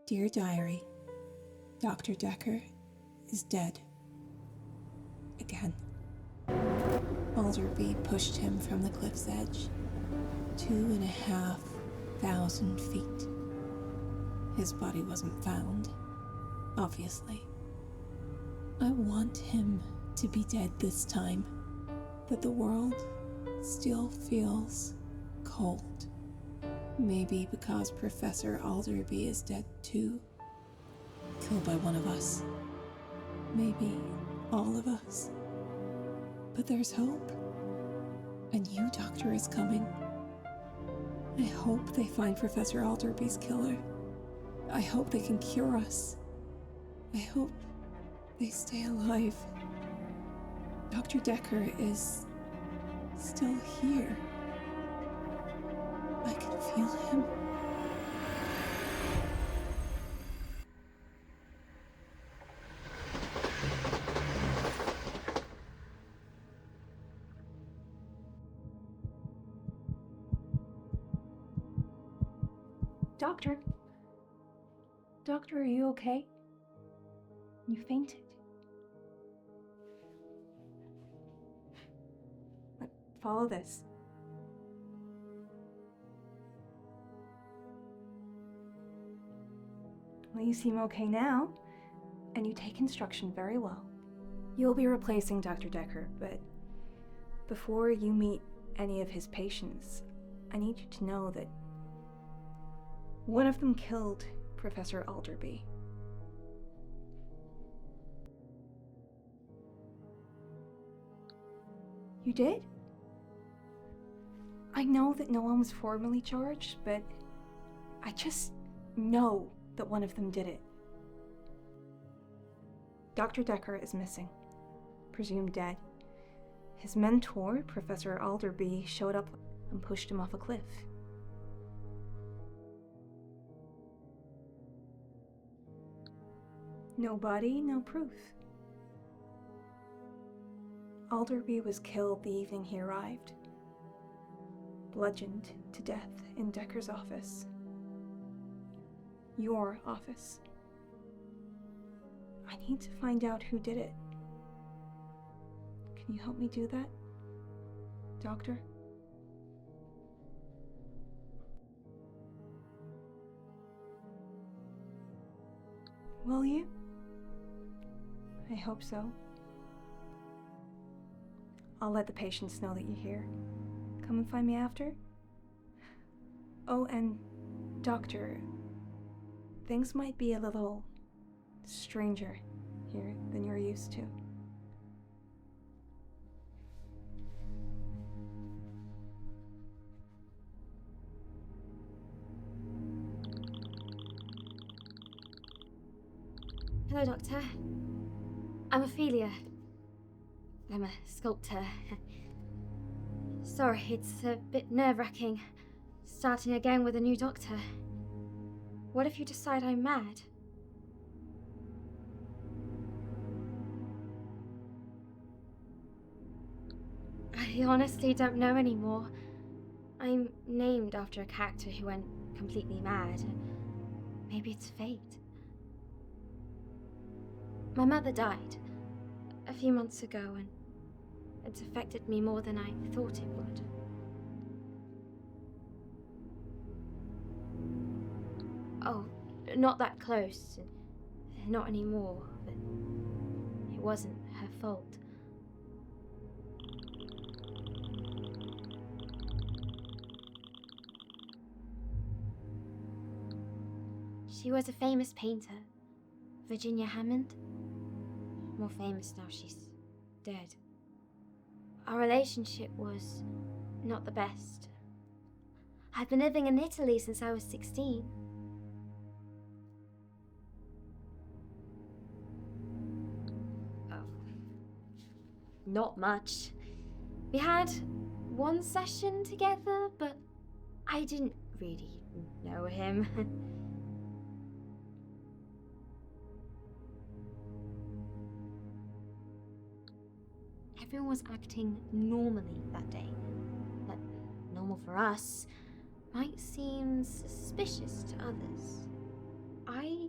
Dear Diary, Dr. Dekker is dead. Again. Alderby pushed him from the cliff's edge, 2,500 feet. His body wasn't found, obviously. I want him to be dead this time, but the world still feels cold. Maybe because Professor Alderby is dead too. Killed by one of us. Maybe all of us. But there's hope. A new doctor is coming. I hope they find Professor Alderby's killer. I hope they can cure us. I hope they stay alive. Dr. Dekker is still here. I can feel him. Doctor? Doctor, are you okay? You fainted. Follow this. Well, you seem okay now, and you take instruction very well. You'll be replacing Dr. Dekker, but before you meet any of his patients, I need you to know that one of them killed Professor Alderby. You did? I know that no one was formally charged, but I just know that one of them did it. Dr. Dekker is missing, presumed dead. His mentor, Professor Alderby, showed up and pushed him off a cliff. No body, no proof. Alderby was killed the evening he arrived. Bludgeoned to death in Dekker's office. Your office. I need to find out who did it. Can you help me do that, Doctor? Will you? I hope so. I'll let the patients know that you're here. Come and find me after. Oh, and Doctor, things might be a little stranger here than you're used to. Hello, Doctor. I'm Ophelia. I'm a sculptor. Sorry, it's a bit nerve-wracking, starting again with a new doctor. What if you decide I'm mad? I honestly don't know anymore. I'm named after a character who went completely mad. Maybe it's fate. My mother died a few months ago, and it's affected me more than I thought it would. Oh, not that close. Not anymore, but it wasn't her fault. She was a famous painter, Virginia Hammond. More famous now she's dead. Our relationship was not the best. I've been living in Italy since I was 16. Oh, not much. We had one session together, but I didn't really know him. Everyone was acting normally that day. But normal for us might seem suspicious to others. I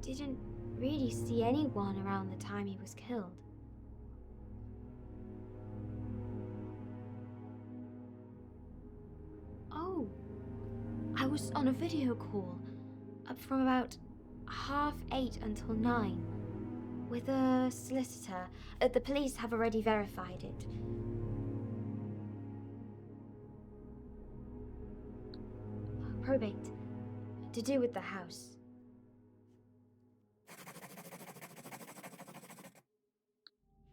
didn't really see anyone around the time he was killed. Oh, I was on a video call from about 8:30 until 9 with a solicitor. The police have already verified it. Probate. To do with the house.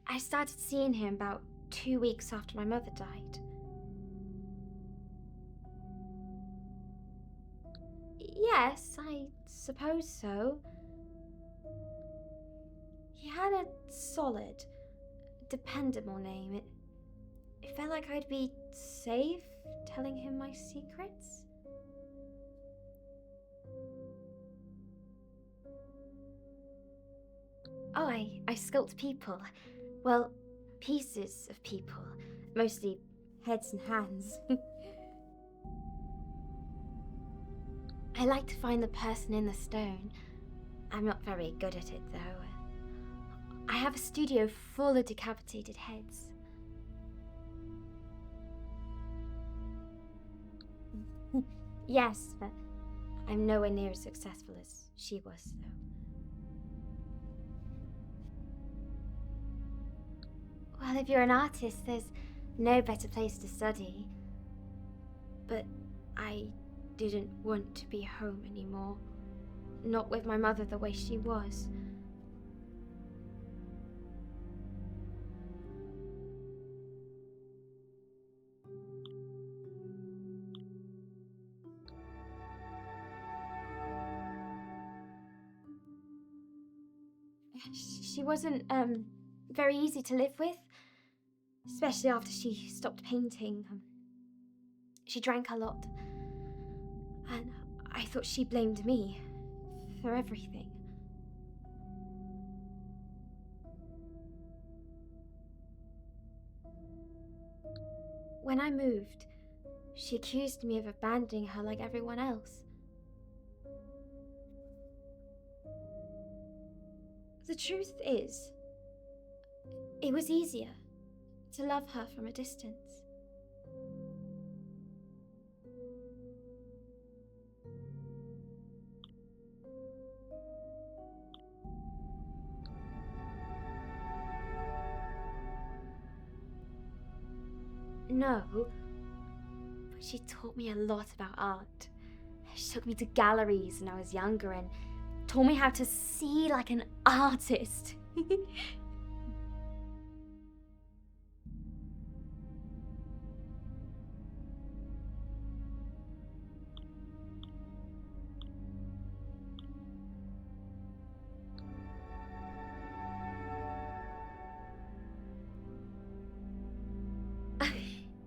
I started seeing him about 2 weeks after my mother died. Yes, I suppose so. He had a solid, dependable name. It felt like I'd be safe telling him my secrets. Oh, I sculpt people. Well, pieces of people. Mostly heads and hands. I like to find the person in the stone. I'm not very good at it, though. I have a studio full of decapitated heads. Yes, but I'm nowhere near as successful as she was, though. Well, if you're an artist, there's no better place to study. But I didn't want to be home anymore. Not with my mother the way she was. She wasn't, very easy to live with. Especially after she stopped painting. She drank a lot. And I thought she blamed me for everything. When I moved, she accused me of abandoning her like everyone else. The truth is, it was easier to love her from a distance. No, but she taught me a lot about art. She took me to galleries when I was younger and taught me how to see like an artist.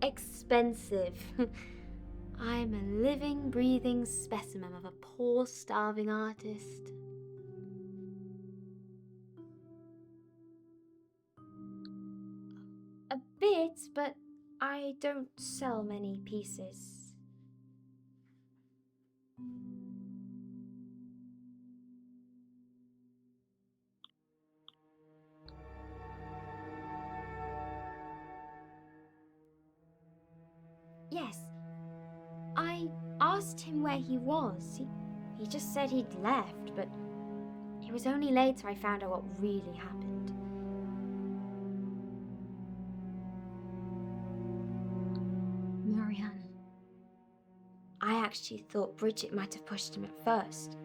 Expensive. I'm a living, breathing specimen of a poor, starving artist. A bit, but I don't sell many pieces. Yes, I asked him where he was. He just said he'd left, but it was only later I found out what really happened. Marianne. I actually thought Bridget might have pushed him at first.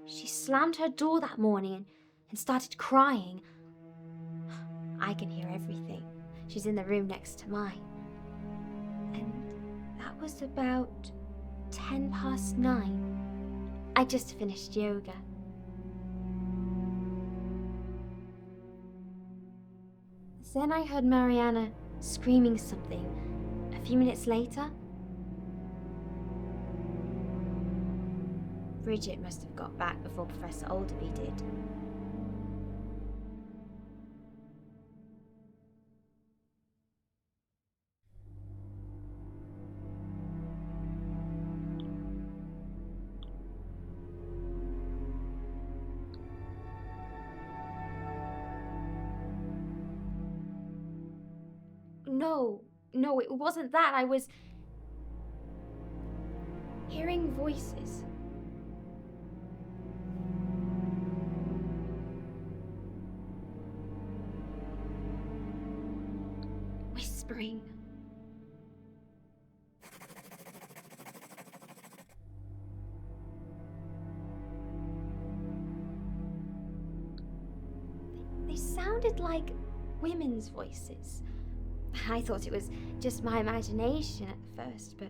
She slammed her door that morning and started crying. I can hear everything. She's in the room next to mine. And that was about 9:10. I just finished yoga. Then I heard Mariana screaming something. A few minutes later, Bridget must have got back before Professor Alderby did. No, it wasn't that. I was hearing voices. Whispering. They sounded like women's voices. I thought it was just my imagination at first, but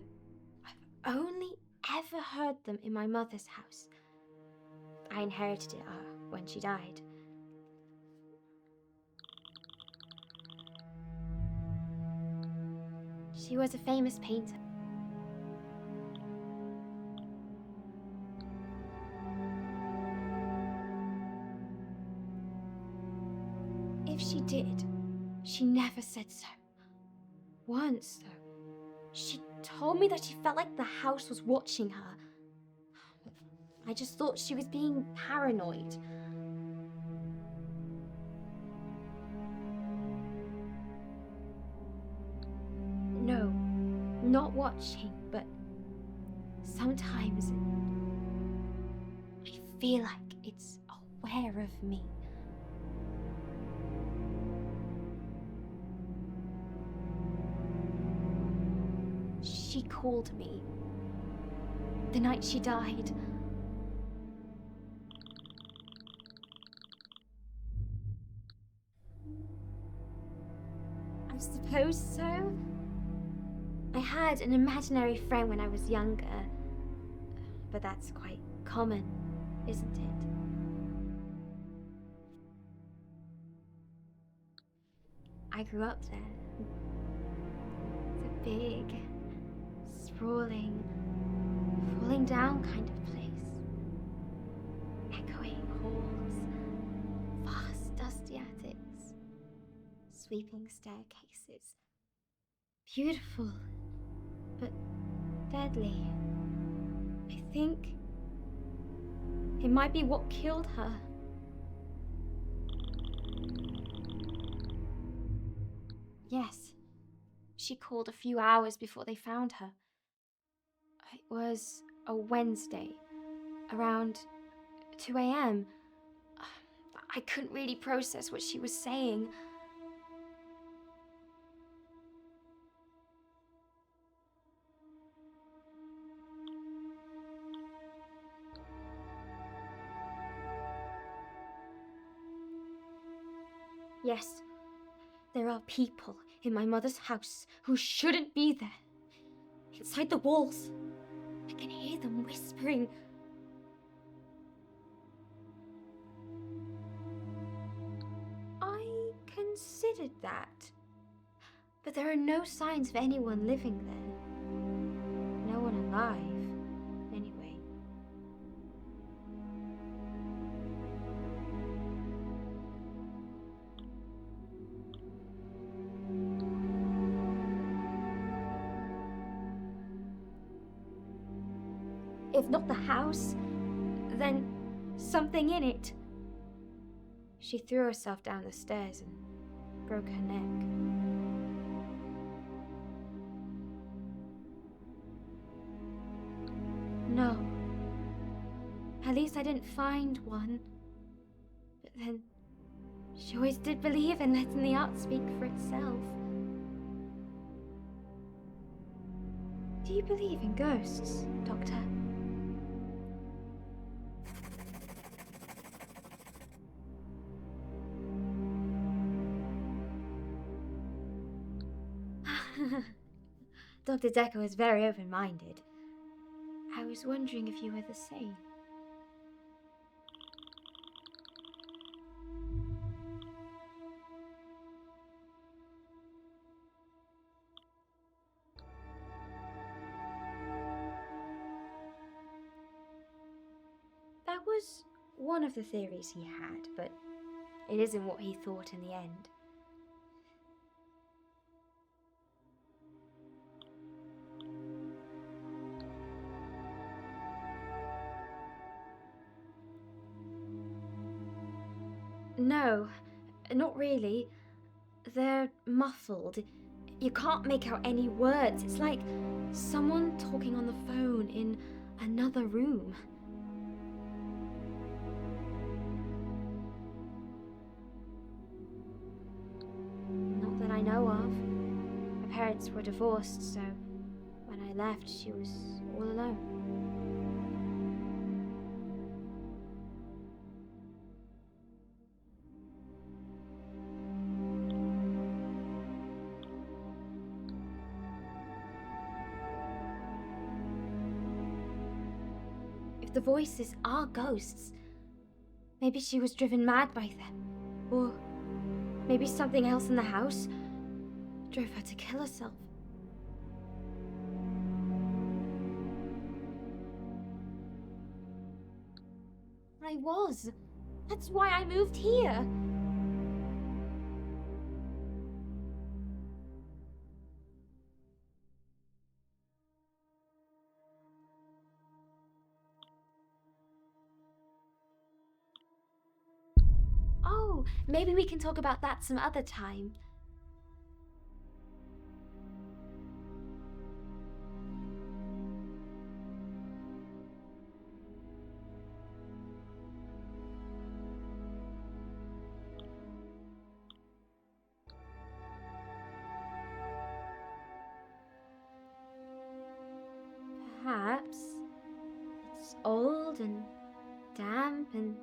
I've only ever heard them in my mother's house. I inherited it when she died. She was a famous painter. If she did, she never said so. Once, though, she told me that she felt like the house was watching her. I just thought she was being paranoid. No, not watching, but sometimes I feel like it's aware of me. She called me the night she died. I suppose so. I had an imaginary friend when I was younger, but that's quite common, isn't it? I grew up there. It's a big, sprawling, falling down kind of place. Echoing halls, vast dusty attics, sweeping staircases. Beautiful, but deadly. I think it might be what killed her. Yes, she called a few hours before they found her. It was a Wednesday, around 2 a.m. I couldn't really process what she was saying. Yes, there are people in my mother's house who shouldn't be there. Inside the walls, I can hear them whispering. I considered that, but there are no signs of anyone living there. No one alive, anyway. If not the house, then something in it. She threw herself down the stairs and broke her neck. No. At least I didn't find one. But then, she always did believe in letting the art speak for itself. Do you believe in ghosts, Doctor? Dr. Dekker was very open-minded. I was wondering if you were the same. That was one of the theories he had, but it isn't what he thought in the end. No, not really. They're muffled. You can't make out any words. It's like someone talking on the phone in another room. Not that I know of. My parents were divorced, so when I left, she was all alone. If the voices are ghosts, maybe she was driven mad by them. Or maybe something else in the house drove her to kill herself. I was. That's why I moved here. Oh, maybe we can talk about that some other time. Perhaps it's old and damp and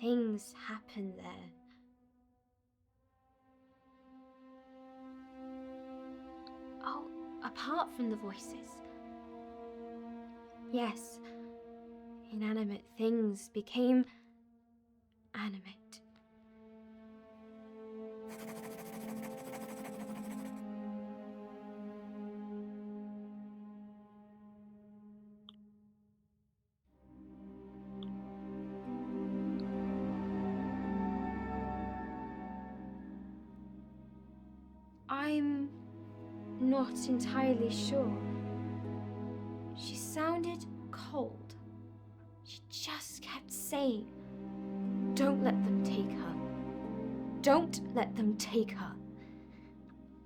things happen there. Oh, apart from the voices. Yes, inanimate things became animate. I'm not entirely sure. She sounded cold. She just kept saying, "Don't let them take her. Don't let them take her."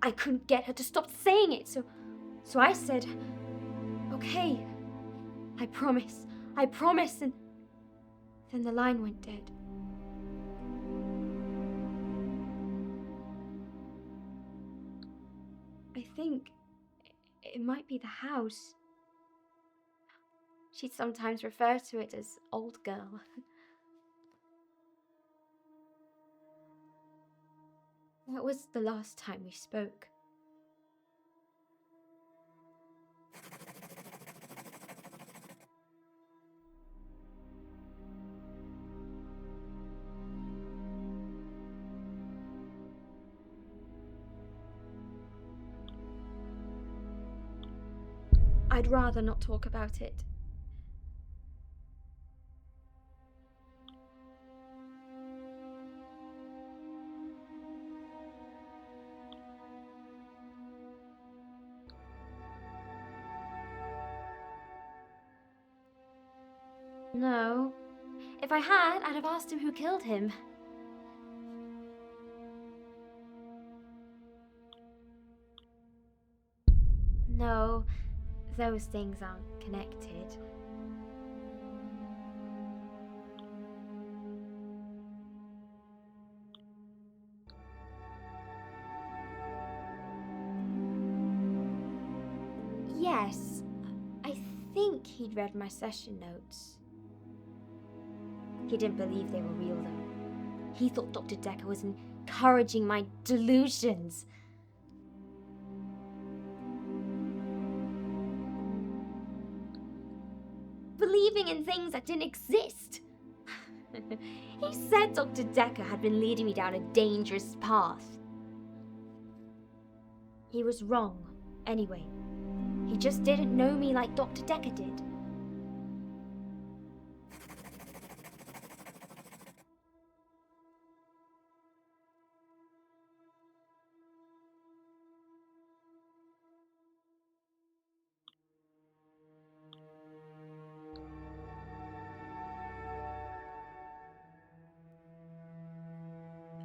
I couldn't get her to stop saying it, so I said, "Okay, I promise, and then the line went dead. I think it might be the house. She'd sometimes refer to it as old girl. That was the last time we spoke. I'd rather not talk about it. No. If I had, I'd have asked him who killed him. No, those things aren't connected. Yes, I think he'd read my session notes. He didn't believe they were real, though. He thought Dr. Dekker was encouraging my delusions. Believing in things that didn't exist. He said Dr. Dekker had been leading me down a dangerous path. He was wrong, anyway. He just didn't know me like Dr. Dekker did.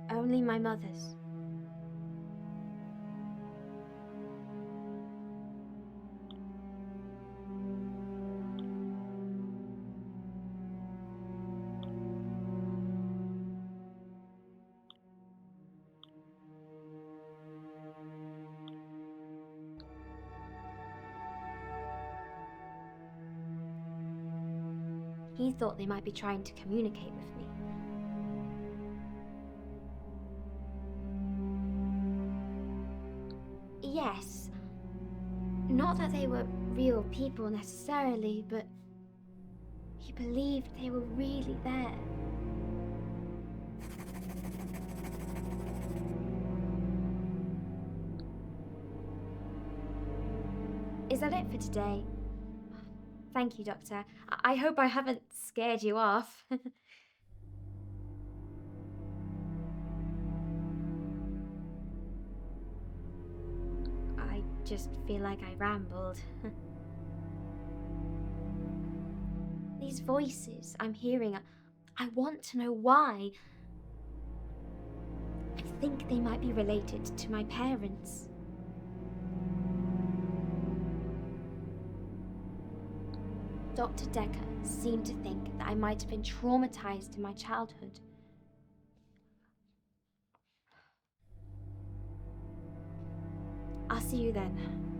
Only my mother's. He thought they might be trying to communicate with me. Yes. Not that they were real people necessarily, but he believed they were really there. Is that it for today? Thank you, Doctor. I hope I haven't scared you off. I just feel like I rambled. These voices I'm hearing, I want to know why. I think they might be related to my parents. Dr. Dekker seemed to think that I might have been traumatized in my childhood. I'll see you then.